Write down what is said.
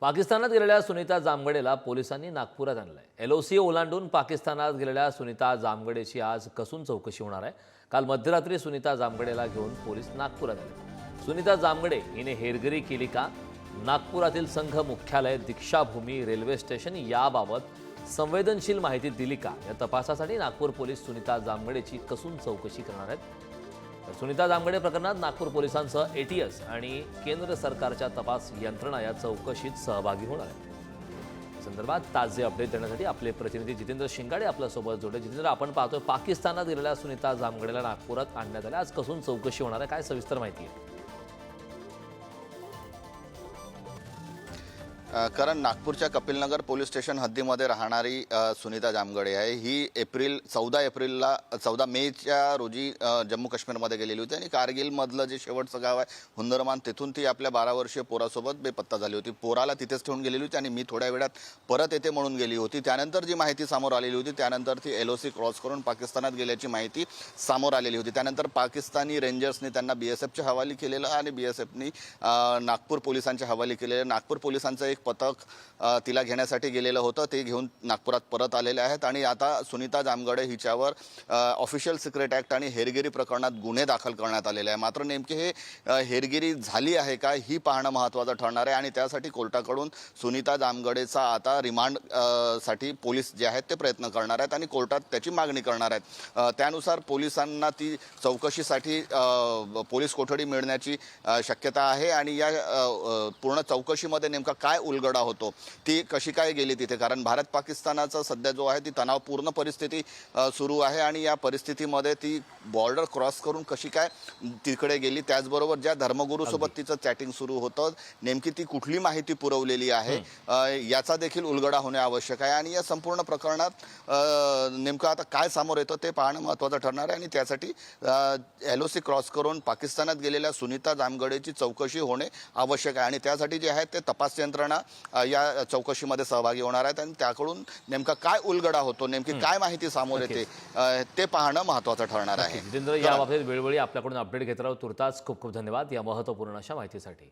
पाकिस्तानात गेलेल्या सुनीता जामगडेला पोलिसांनी नागपुरात आणलंय। एलओसी ओलांडून पाकिस्तानात गेलेल्या सुनीता जामगडेची आज कसून चौकशी होणार आहे। काल मध्यरात्री सुनीता जामगडेला घेऊन पोलीस नागपुरात आले। सुनीता जामगडे हिने हेरगिरी केली का, नागपुरातील संघ मुख्यालय, दीक्षाभूमी, रेल्वे स्टेशन याबाबत संवेदनशील माहिती दिली का, या तपासासाठी नागपूर पोलीस सुनीता जामगडेची कसून चौकशी करणार आहेत। सुनीता जामगडे प्रकरणात नागपूर पोलिसांसह एटीएस आणि केंद्र सरकारच्या तपास यंत्रणा या चौकशीत सहभागी होणार आहे। संदर्भात ताजे अपडेट देण्यासाठी आपले प्रतिनिधी जितेंद्र शिंगाडे आपल्यासोबत जोडले। जितेंद्र, आपण पाहतोय पाकिस्तानात गेलेल्या सुनीता जामगडेला नागपुरात आणण्यात आले। आज कसून चौकशी होणार आहे, काय सविस्तर माहिती आहे? कारण नागपूरच्या कपिलनगर पोलीस स्टेशन हद्दीमध्ये राहणारी सुनीता जामगडे आहे। ही 14 मेच्या रोजी जम्मू काश्मीरमध्ये गेलेली होती आणि कारगिलमधलं जे शेवटचं गाव आहे हुंदरमान, तिथून ती आपल्या 12 वर्षीय पोरासोबत बेपत्ता झाली होती। पोराला तिथेच ठेवून गेलेली होती आणि मी थोड्या वेळात परत येते म्हणून गेली होती। त्यानंतर जी माहिती समोर आलेली होती, त्यानंतर ती एलओसी क्रॉस करून पाकिस्तानात गेल्याची माहिती समोर आलेली होती। त्यानंतर पाकिस्तानी रेंजर्सनी त्यांना बीएसएफच्या हवाली केलेलं आणि बीएसएफनी नागपूर पोलिसांच्या हवाली केलेलं। नागपूर पोलिसांचं एक पथक तिला घेण्यासाठी गेलेलं होतं, ते घेऊन नागपुरात परत आलेले आहेत आणि आता सुनीता जामगडे हिच्यावर ऑफिशियल सिक्रेट ॲक्ट आणि हेरगिरी प्रकरणात गुन्हे दाखल करण्यात आलेले आहे। मात्र नेमके हे हेरगिरी झाली आहे का ही पाहणं महत्त्वाचं ठरणार आहे आणि त्यासाठी कोर्टाकडून सुनीता जामगडेचा आता रिमांड साठी पोलीस जे आहेत ते प्रयत्न करणार आहेत आणि कोर्टात त्याची मागणी करणार आहेत। त्यानुसार पोलिसांना ती चौकशीसाठी पोलीस कोठडी मिळण्याची शक्यता आहे आणि या पूर्ण चौकशीमध्ये नेमका काय उलगडा होतो, ती कशी काय गेली तिथे, कारण भारत पाकिस्तानाचा सध्या जो आहे ती तणावपूर्ण परिस्थिती सुरू आहे आणि या परिस्थितीमध्ये ती बॉर्डर क्रॉस करून कशी काय तिकडे गेली, त्याचबरोबर ज्या धर्मगुरूसोबत तिचं चॅटिंग सुरू होतं, नेमकी ती कुठली माहिती पुरवलेली आहे याचा देखील उलगडा होणे आवश्यक आहे आणि या संपूर्ण प्रकरणात नेमकं आता काय समोर येतं ते पाहणं महत्त्वाचं ठरणार आहे आणि त्यासाठी एलओसी क्रॉस करून पाकिस्तानात गेलेल्या सुनीता जामगडेची चौकशी होणे आवश्यक आहे आणि त्यासाठी जे आहे ते तपास यंत्रणा या चौकशीमध्ये सहभागी होणार आहेत आणि त्याकडून नेमका काय उलगडा होतो, नेमकी काय माहिती समोर येते ते पाहणं महत्त्वाचं ठरणार आहे। जितेंद्र, याबाबत वेळोवेळी आपल्याकडून अपडेट घेत राहू। तुर्तास खूप खूप धन्यवाद या महत्त्वपूर्ण अशा माहितीसाठी।